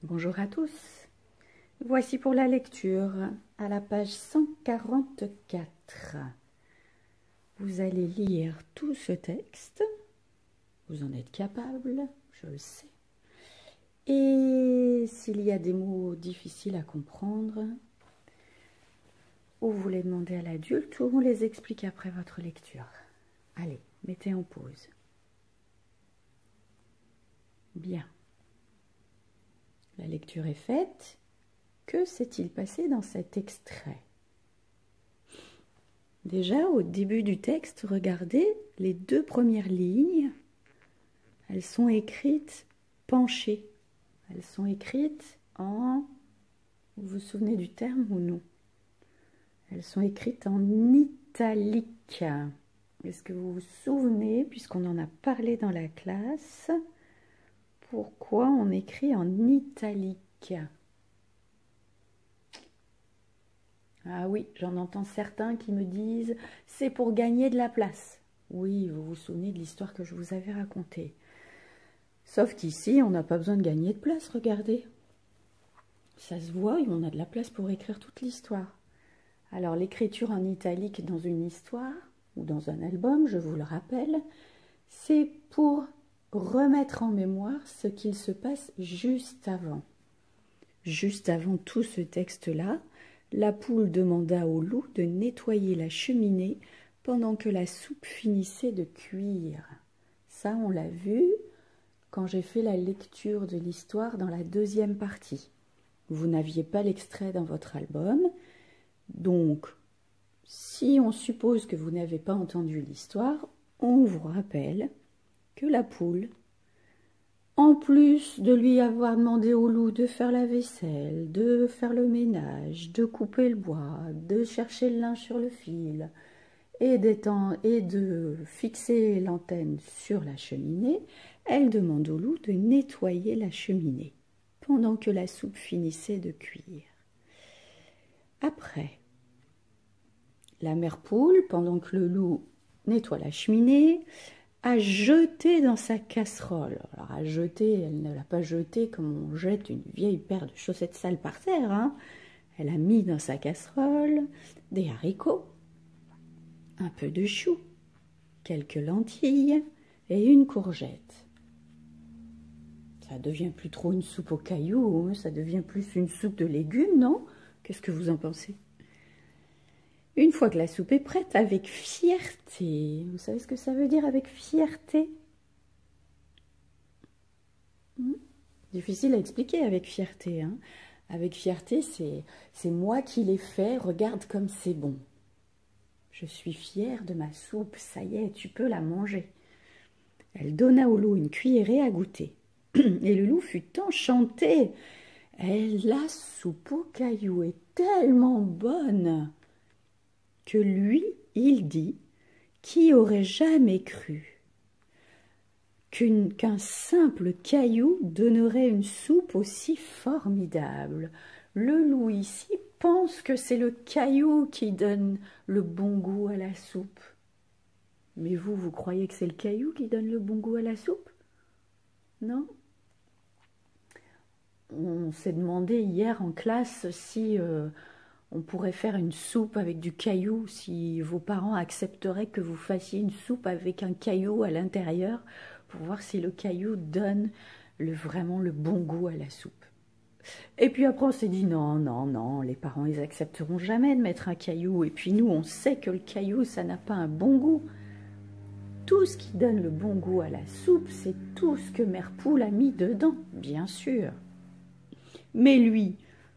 Bonjour à tous. Voici pour la lecture à la page 144. Vous allez lire tout ce texte. Vous en êtes capable, je le sais. Et s'il y a des mots difficiles à comprendre, ou vous les demandez à l'adulte, ou on les explique après votre lecture. Allez, mettez en pause. Bien. La lecture est faite. Que s'est-il passé dans cet extrait? Déjà, au début du texte, regardez les deux premières lignes. Elles sont écrites penchées. Elles sont écrites en... Vous vous souvenez du terme ou non? Elles sont écrites en italique. Est-ce que vous vous souvenez, puisqu'on en a parlé dans la classe, pourquoi on écrit en italique? Ah oui, j'en entends certains qui me disent « c'est pour gagner de la place ». Oui, vous vous souvenez de l'histoire que je vous avais racontée. Sauf qu'ici, on n'a pas besoin de gagner de place, regardez. Ça se voit, on a de la place pour écrire toute l'histoire. Alors, l'écriture en italique dans une histoire ou dans un album, je vous le rappelle, c'est pour remettre en mémoire ce qu'il se passe juste avant. Juste avant tout ce texte-là, la poule demanda au loup de nettoyer la cheminée pendant que la soupe finissait de cuire. Ça, on l'a vu quand j'ai fait la lecture de l'histoire dans la deuxième partie. Vous n'aviez pas l'extrait dans votre album, donc si on suppose que vous n'avez pas entendu l'histoire, on vous rappelle que la poule, en plus de lui avoir demandé au loup de faire la vaisselle, de faire le ménage, de couper le bois, de chercher le linge sur le fil et de fixer l'antenne sur la cheminée, elle demande au loup de nettoyer la cheminée pendant que la soupe finissait de cuire. Après, la mère poule, pendant que le loup nettoie la cheminée, a jeté dans sa casserole. Alors, à jeter, elle ne l'a pas jeté comme on jette une vieille paire de chaussettes sales par terre. Hein. Elle a mis dans sa casserole des haricots, un peu de choux, quelques lentilles et une courgette. Ça devient plus trop une soupe aux cailloux, hein, ça devient plus une soupe de légumes, non? Qu'est-ce que vous en pensez? Une fois que la soupe est prête, avec fierté, vous savez ce que ça veut dire avec fierté? Difficile à expliquer avec fierté. Hein. Avec fierté, c'est moi qui l'ai fait, regarde comme c'est bon. Je suis fière de ma soupe, ça y est, tu peux la manger. Elle donna au loup une cuillerée à goûter. Et le loup fut enchanté. La soupe aux cailloux est tellement bonne que lui, il dit, qui aurait jamais cru qu'un simple caillou donnerait une soupe aussi formidable. Le loup ici pense que c'est le caillou qui donne le bon goût à la soupe. Mais vous croyez que c'est le caillou qui donne le bon goût à la soupe? Non? On s'est demandé hier en classe si on pourrait faire une soupe avec du caillou, si vos parents accepteraient que vous fassiez une soupe avec un caillou à l'intérieur pour voir si le caillou donne vraiment le bon goût à la soupe. Et puis après on s'est dit non, non, non, les parents ils accepteront jamais de mettre un caillou. Et puis nous on sait que le caillou ça n'a pas un bon goût. Tout ce qui donne le bon goût à la soupe, c'est tout ce que Mère Poule a mis dedans, bien sûr. Mais lui,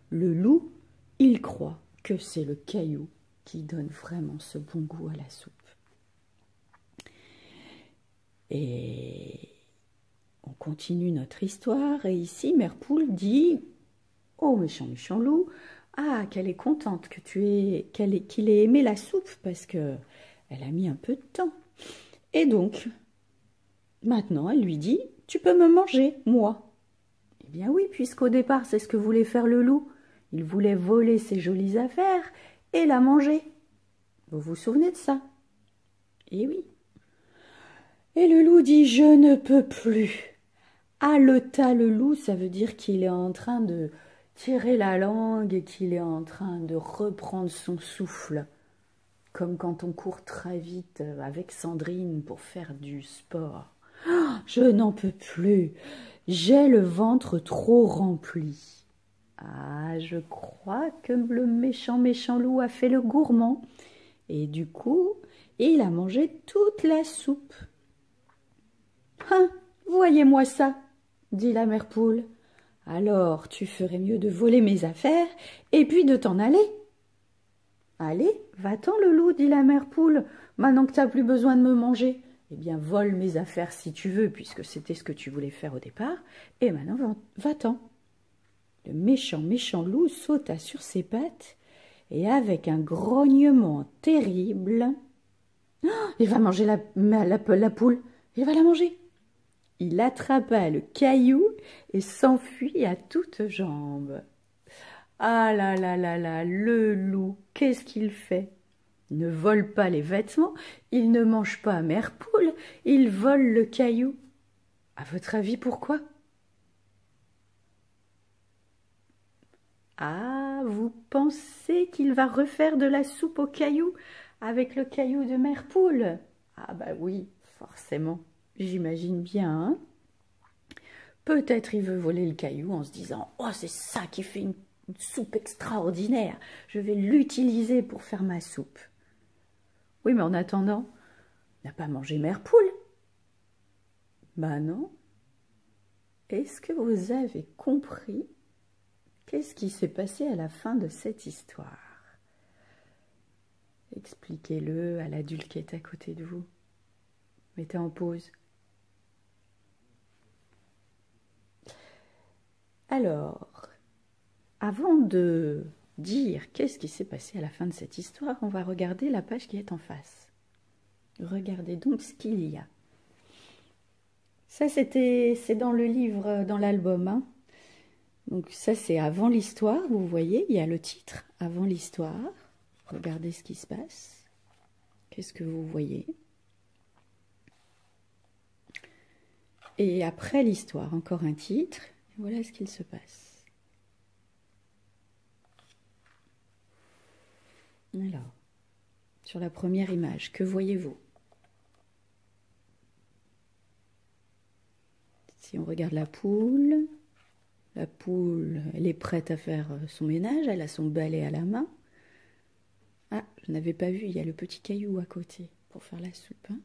le loup, il croit que c'est le caillou qui donne vraiment ce bon goût à la soupe. Et on continue notre histoire, et ici, Mère Poule dit « Oh, méchant, méchant loup, ah, qu'elle est contente qu'il ait aimé la soupe, parce qu'elle a mis un peu de temps. » Et donc, maintenant, elle lui dit « Tu peux me manger, moi. » Eh bien oui, puisqu'au départ, c'est ce que voulait faire le loup. Il voulait voler ses jolies affaires et la manger. Vous vous souvenez de ça? Eh oui. Et le loup dit « Je ne peux plus. Haleta le loup, ça veut dire qu'il est en train de tirer la langue et qu'il est en train de reprendre son souffle. Comme quand on court très vite avec Sandrine pour faire du sport. Oh, je n'en peux plus. J'ai le ventre trop rempli. Ah, je crois que le méchant loup a fait le gourmand. Et du coup, il a mangé toute la soupe. Hein, voyez-moi ça, dit la mère poule. Alors, tu ferais mieux de voler mes affaires et puis de t'en aller. Allez, va-t'en le loup, dit la mère poule, maintenant que tu n'as plus besoin de me manger. Eh bien, vole mes affaires si tu veux, puisque c'était ce que tu voulais faire au départ, et maintenant va-t'en. Le méchant loup sauta sur ses pattes, et avec un grognement terrible, il va manger la poule, il va la manger. Il attrapa le caillou et s'enfuit à toutes jambes. Ah là là là là, le loup, qu'est-ce qu'il fait? Il ne vole pas les vêtements, il ne mange pas mère poule, il vole le caillou. À votre avis, pourquoi? Ah, vous pensez qu'il va refaire de la soupe au caillou avec le caillou de mère poule? Ah bah oui, forcément, j'imagine bien, hein. Peut-être il veut voler le caillou en se disant « Oh, c'est ça qui fait une soupe extraordinaire, je vais l'utiliser pour faire ma soupe. » Oui, mais en attendant, il n'a pas mangé mère poule. Ben non. Est-ce que vous avez compris qu'est-ce qui s'est passé à la fin de cette histoire? Expliquez-le à l'adulte qui est à côté de vous. Mettez en pause. Alors, avant de dire qu'est-ce qui s'est passé à la fin de cette histoire, on va regarder la page qui est en face. Regardez donc ce qu'il y a. Ça, c'est dans le livre, dans l'album, hein. Donc ça, c'est avant l'histoire, vous voyez, il y a le titre, avant l'histoire. Regardez ce qui se passe. Qu'est-ce que vous voyez? Et après l'histoire, encore un titre. Voilà ce qu'il se passe. Alors, sur la première image, que voyez-vous? Si on regarde la poule, elle est prête à faire son ménage, elle a son balai à la main. Ah, je n'avais pas vu, il y a le petit caillou à côté pour faire la soupe, hein.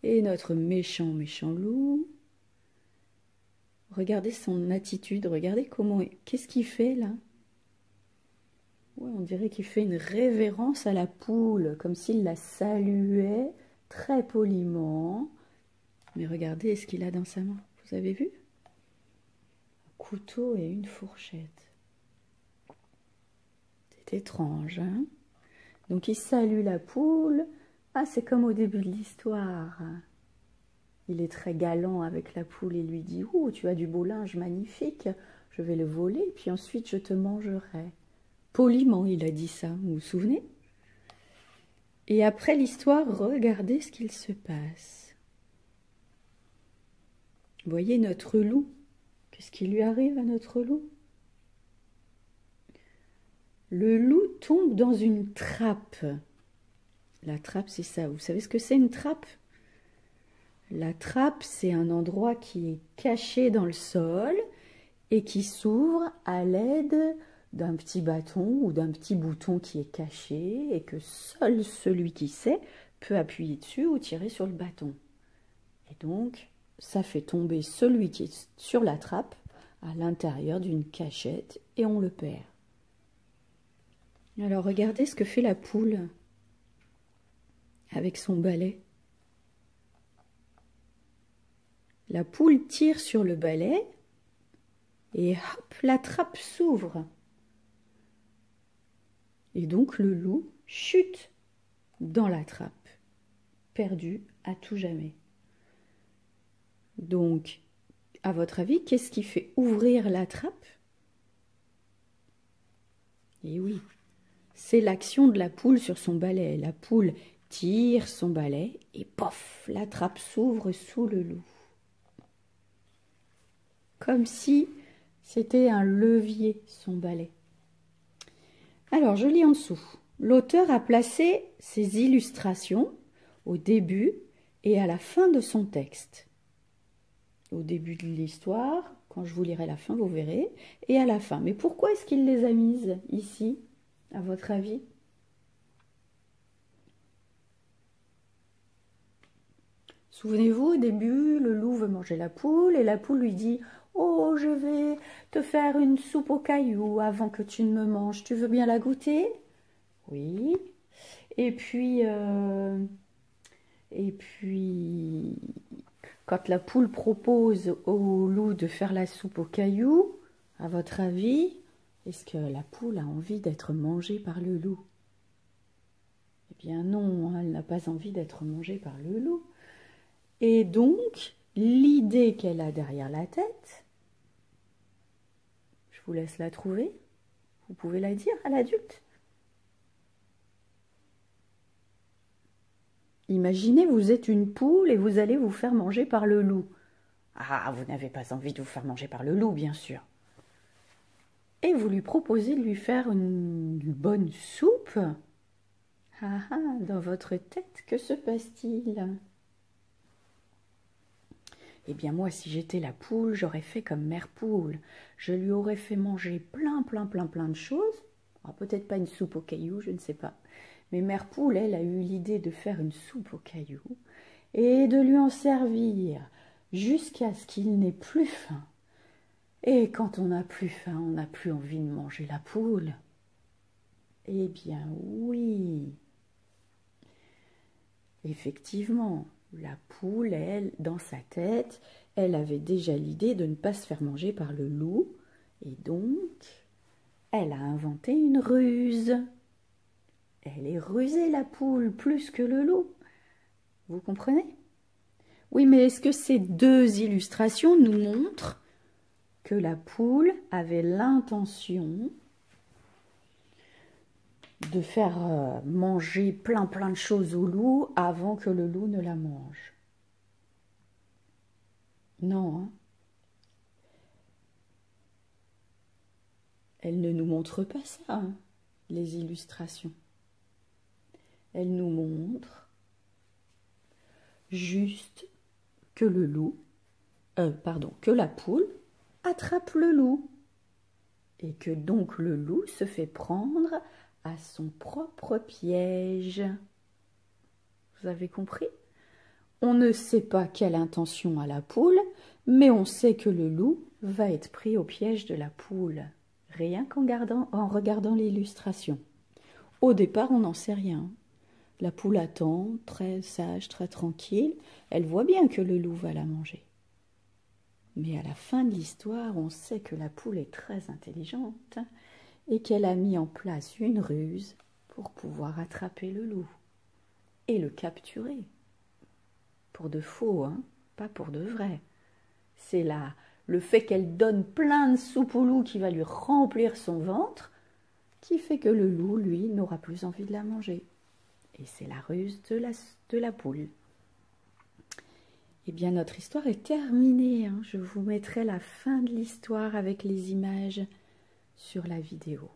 Et notre méchant loup, regardez son attitude, regardez qu'est-ce qu'il fait là? Ouais, on dirait qu'il fait une révérence à la poule, comme s'il la saluait très poliment. Mais regardez ce qu'il a dans sa main, vous avez vu? Un couteau et une fourchette. C'est étrange, hein? Donc il salue la poule. Ah, c'est comme au début de l'histoire. Il est très galant avec la poule et lui dit « Oh, tu as du beau linge magnifique, je vais le voler, puis ensuite je te mangerai. » Poliment, il a dit ça, vous vous souvenez? Et après l'histoire, regardez ce qu'il se passe. Vous voyez notre loup? Qu'est-ce qui lui arrive à notre loup? Le loup tombe dans une trappe. La trappe, c'est ça. Vous savez ce que c'est une trappe? La trappe, c'est un endroit qui est caché dans le sol et qui s'ouvre à l'aide d'un petit bâton ou d'un petit bouton qui est caché et que seul celui qui sait peut appuyer dessus ou tirer sur le bâton. Et donc, ça fait tomber celui qui est sur la trappe à l'intérieur d'une cachette et on le perd. Alors, regardez ce que fait la poule avec son balai. La poule tire sur le balai et hop, la trappe s'ouvre. Et donc le loup chute dans la trappe, perdu à tout jamais. Donc, à votre avis, qu'est-ce qui fait ouvrir la trappe? Eh oui, c'est l'action de la poule sur son balai. La poule tire son balai et pof, la trappe s'ouvre sous le loup. comme si c'était un levier, son balai. Alors, je lis en dessous. L'auteur a placé ses illustrations au début et à la fin de son texte. Au début de l'histoire, quand je vous lirai la fin, vous verrez, et à la fin. Mais pourquoi est-ce qu'il les a mises ici, à votre avis? Souvenez-vous, au début, le loup veut manger la poule et la poule lui dit « Oh, je vais te faire une soupe aux cailloux avant que tu ne me manges. Tu veux bien la goûter ?» Oui. Et puis, quand la poule propose au loup de faire la soupe aux cailloux, à votre avis, est-ce que la poule a envie d'être mangée par le loup? Eh bien non, elle n'a pas envie d'être mangée par le loup. Et donc, l'idée qu'elle a derrière la tête, je vous laisse la trouver, vous pouvez la dire à l'adulte. Imaginez, vous êtes une poule et vous allez vous faire manger par le loup. Ah, vous n'avez pas envie de vous faire manger par le loup, bien sûr. Et vous lui proposez de lui faire une bonne soupe. Ah ah, dans votre tête, que se passe-t-il? Eh bien moi, si j'étais la poule, j'aurais fait comme mère poule. Je lui aurais fait manger plein de choses. Peut-être pas une soupe aux cailloux, je ne sais pas. Mais mère poule, elle, a eu l'idée de faire une soupe aux cailloux et de lui en servir jusqu'à ce qu'il n'ait plus faim. Et quand on n'a plus faim, on n'a plus envie de manger la poule. Eh bien oui. Effectivement, la poule, elle, dans sa tête, elle avait déjà l'idée de ne pas se faire manger par le loup. Et donc, elle a inventé une ruse. Elle est rusée, la poule, plus que le loup. Vous comprenez? Oui, mais est-ce que ces deux illustrations nous montrent que la poule avait l'intention de faire manger plein de choses au loup avant que le loup ne la mange? Non, hein? Elle ne nous montre pas ça, hein, les illustrations. Elle nous montre juste que que la poule attrape le loup et que donc le loup se fait prendre à son propre piège. Vous avez compris? On ne sait pas quelle intention a la poule, mais on sait que le loup va être pris au piège de la poule, rien qu'en regardant l'illustration. Au départ, on n'en sait rien. La poule attend, très sage, très tranquille. Elle voit bien que le loup va la manger. Mais à la fin de l'histoire, on sait que la poule est très intelligente et qu'elle a mis en place une ruse pour pouvoir attraper le loup et le capturer. Pour de faux, hein, pas pour de vrai. C'est là le fait qu'elle donne plein de soupe au loup qui va lui remplir son ventre qui fait que le loup, lui, n'aura plus envie de la manger. Et c'est la ruse de la poule. Eh bien, notre histoire est terminée, hein. Je vous mettrai la fin de l'histoire avec les images sur la vidéo.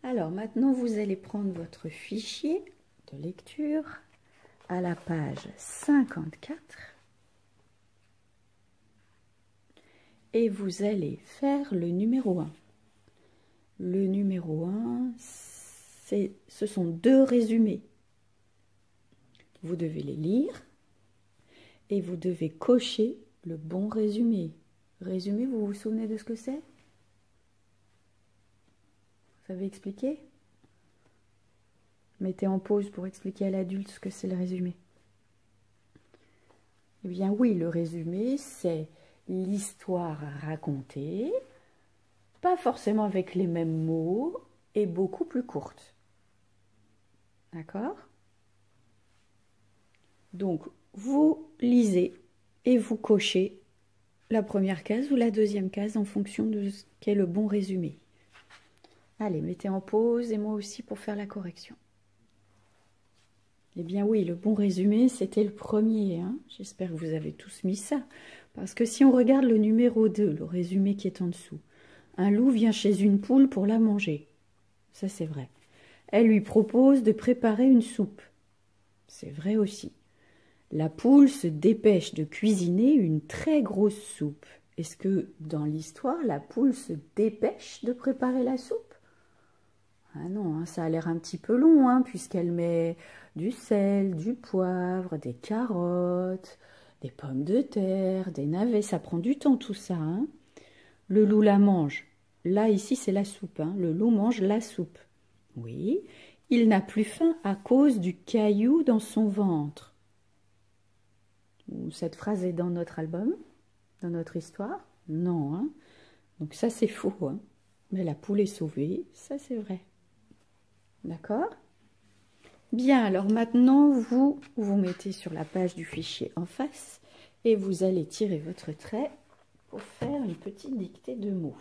Alors, maintenant, vous allez prendre votre fichier de lecture à la page 54 et vous allez faire le numéro 1. Le numéro 1, ce sont deux résumés. Vous devez les lire et vous devez cocher le bon résumé. Résumé, vous vous souvenez de ce que c'est? Vous avez expliqué? Mettez en pause pour expliquer à l'adulte ce que c'est le résumé. Eh bien oui, le résumé, c'est l'histoire racontée, pas forcément avec les mêmes mots et beaucoup plus courte. D'accord? Donc, vous lisez et vous cochez la première case ou la deuxième case en fonction de ce qu'est le bon résumé. Allez, mettez en pause et moi aussi pour faire la correction. Eh bien oui, le bon résumé, c'était le premier. Hein. J'espère que vous avez tous mis ça. Parce que si on regarde le numéro 2, le résumé qui est en dessous, un loup vient chez une poule pour la manger. Ça, c'est vrai. Elle lui propose de préparer une soupe. C'est vrai aussi. La poule se dépêche de cuisiner une très grosse soupe. Est-ce que dans l'histoire, la poule se dépêche de préparer la soupe? Ah non, hein, ça a l'air un petit peu long, hein, puisqu'elle met du sel, du poivre, des carottes, des pommes de terre, des navets. Ça prend du temps tout ça. Hein. Le loup la mange. Là, ici, c'est la soupe. Hein. Le loup mange la soupe. Oui, il n'a plus faim à cause du caillou dans son ventre. Cette phrase est dans notre album, dans notre histoire? Non, hein. Donc ça c'est faux, hein. Mais la poule est sauvée, ça c'est vrai. D'accord? Bien, alors maintenant vous vous mettez sur la page du fichier en face et vous allez tirer votre trait pour faire une petite dictée de mots.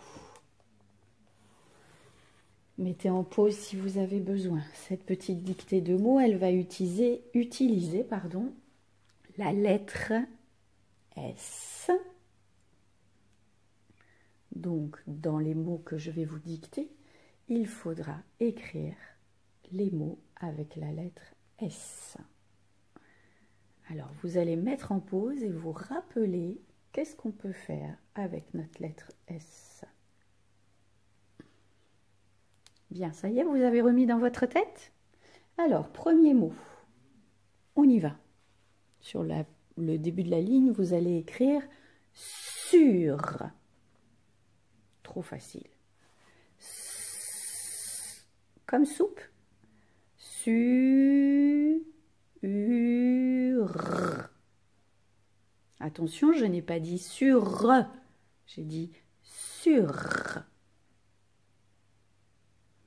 Mettez en pause si vous avez besoin. Cette petite dictée de mots, elle va utiliser la lettre S. Donc, dans les mots que je vais vous dicter, il faudra écrire les mots avec la lettre S. Alors, vous allez mettre en pause et vous rappeler qu'est-ce qu'on peut faire avec notre lettre S. Bien, ça y est, vous avez remis dans votre tête? Alors, premier mot, on y va. Sur le début de la ligne, vous allez écrire sur. Trop facile. Comme soupe. Sur. Attention, je n'ai pas dit sur. J'ai dit sur.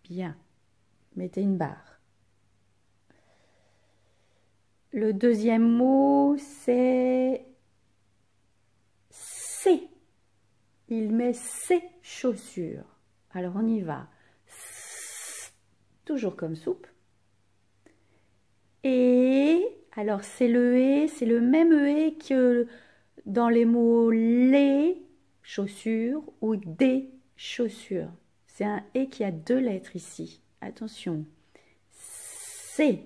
Bien. Mettez une barre. Le deuxième mot, c'est c'est. Il met ses chaussures. Alors on y va. Toujours comme soupe. Et, alors c'est le même et que dans les mots les chaussures ou des chaussures. C'est un et qui a deux lettres ici. Attention. C'est.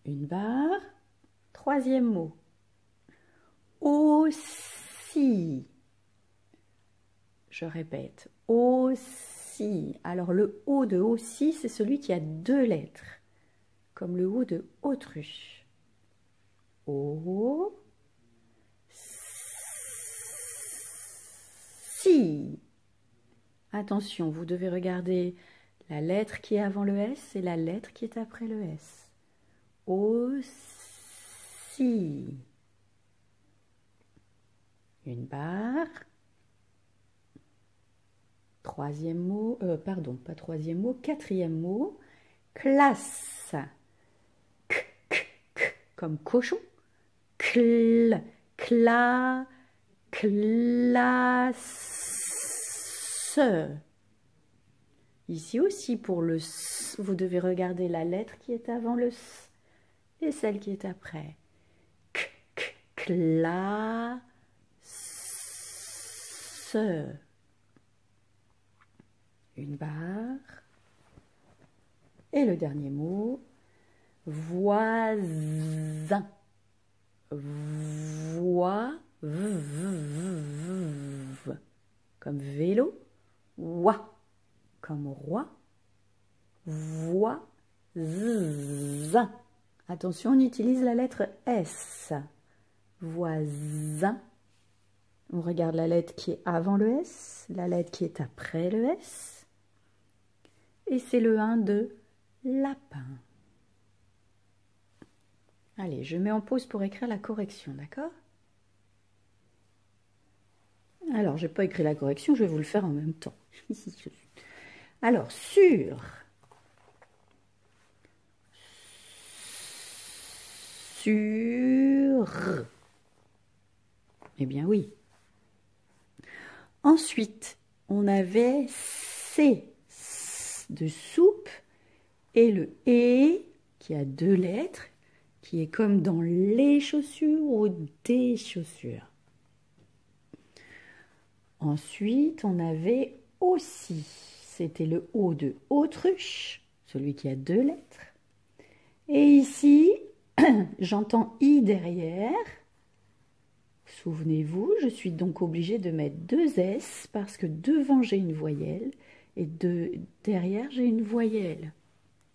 Une barre. Troisième mot. Aussi. Je répète, aussi. Alors le O de aussi, c'est celui qui a deux lettres, comme le O de autruche. O, si. Attention, vous devez regarder la lettre qui est avant le S et la lettre qui est après le S. Aussi. Une barre. Troisième mot, pardon, pas troisième mot, quatrième mot, classe. Comme cochon. Classe. Ici aussi, pour le S, vous devez regarder la lettre qui est avant le S et celle qui est après. Classe. Une barre. Et le dernier mot, voisin. Comme vélo. Wa. Comme roi. Voisin. Attention, on utilise la lettre S. Voisin. On regarde la lettre qui est avant le S, la lettre qui est après le S. Et c'est le 1 de lapin. Allez, je mets en pause pour écrire la correction, d'accord? Alors, je n'ai pas écrit la correction, je vais vous le faire en même temps. Alors, sur. Sur. Eh bien oui. Ensuite, on avait C de soupe et le E qui a deux lettres qui est comme dans les chaussures ou des chaussures. Ensuite, on avait aussi, c'était le O de autruche, celui qui a 2 lettres. Et ici, j'entends I derrière. Souvenez-vous, je suis donc obligée de mettre 2 S parce que devant j'ai une voyelle et derrière j'ai une voyelle.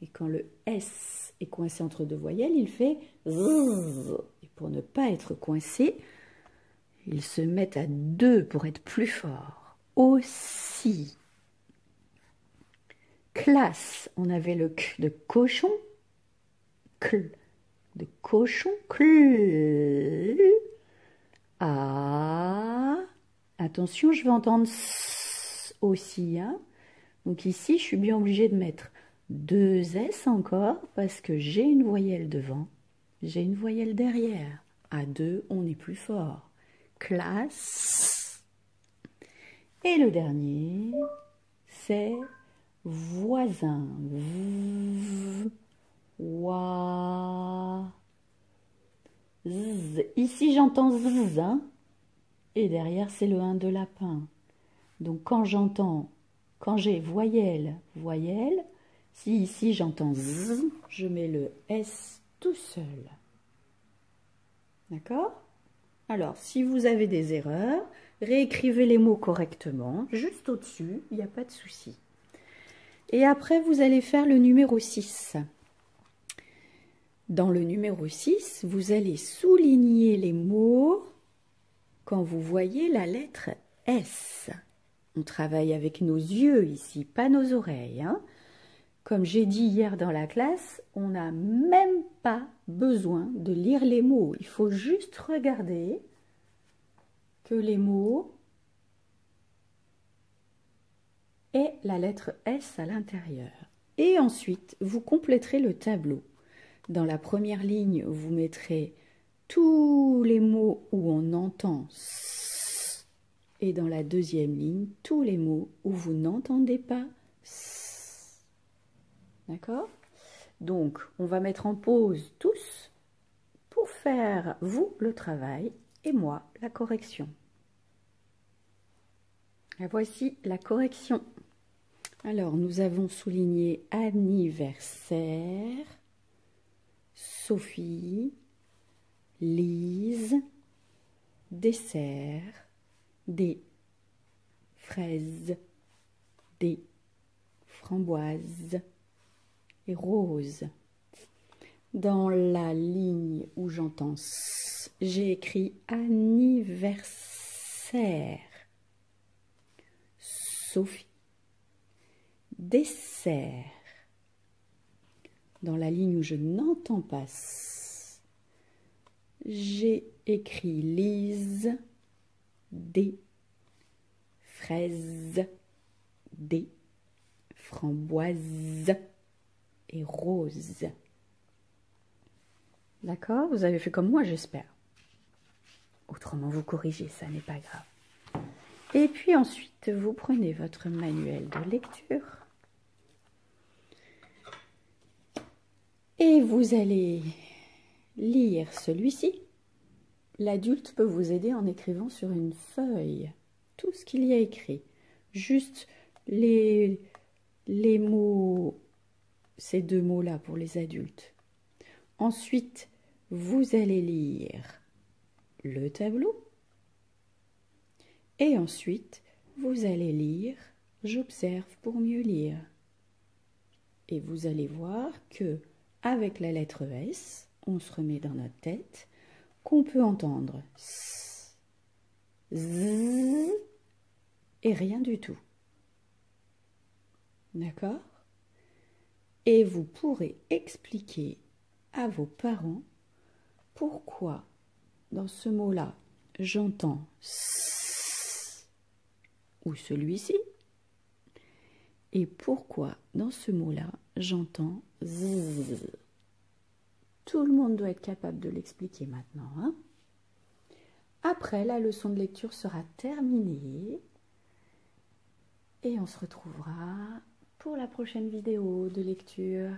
Et quand le S est coincé entre 2 voyelles, il fait Z. Et pour ne pas être coincé, ils se mettent à 2 pour être plus fort. Aussi. Classe, on avait le K de cochon. Cl de cochon. Cl. A. Attention, je vais entendre S aussi. Hein. Donc ici, je suis bien obligée de mettre 2 S encore parce que j'ai une voyelle devant, j'ai une voyelle derrière. À 2, on est plus fort. Classe. Et le dernier, c'est voisin. Wa. Z. Ici, j'entends Z. Hein, et derrière, c'est le 1 de lapin. Donc, quand j'ai voyelle, voyelle, si ici j'entends Z, je mets le S tout seul. D'accord? Alors, si vous avez des erreurs, réécrivez les mots correctement, juste au-dessus, il n'y a pas de souci. Et après, vous allez faire le numéro 6. Dans le numéro 6, vous allez souligner les mots quand vous voyez la lettre S. On travaille avec nos yeux ici, pas nos oreilles. Hein. Comme j'ai dit hier dans la classe, on n'a même pas besoin de lire les mots. Il faut juste regarder que les mots aient la lettre S à l'intérieur. Et ensuite, vous compléterez le tableau. Dans la première ligne, vous mettrez tous les mots où on entend S. Et dans la deuxième ligne, tous les mots où vous n'entendez pas S. D'accord? Donc, on va mettre en pause tous pour faire, vous, le travail et moi, la correction. Et voici la correction. Alors, nous avons souligné anniversaire, Sophie, Lise, dessert, des fraises, des framboises et roses. Dans la ligne où j'entends S, j'ai écrit anniversaire. Sophie. Dessert. Dans la ligne où je n'entends pas S, j'ai écrit Lise, des fraises, des framboises et roses. D'accord? Vous avez fait comme moi, j'espère. Autrement, vous corrigez, ça n'est pas grave. Et puis ensuite, vous prenez votre manuel de lecture et vous allez lire celui-ci. L'adulte peut vous aider en écrivant sur une feuille tout ce qu'il y a écrit. Juste les mots, ces 2 mots-là pour les adultes. Ensuite, vous allez lire le tableau. Et ensuite, vous allez lire « J'observe pour mieux lire ». Et vous allez voir que avec la lettre S, on se remet dans notre tête qu'on peut entendre S, Z et rien du tout. D'accord? Et vous pourrez expliquer à vos parents pourquoi dans ce mot-là, j'entends S ou celui-ci, et pourquoi dans ce mot-là, j'entends Z. Tout le monde doit être capable de l'expliquer maintenant. Hein? Après, la leçon de lecture sera terminée et on se retrouvera pour la prochaine vidéo de lecture.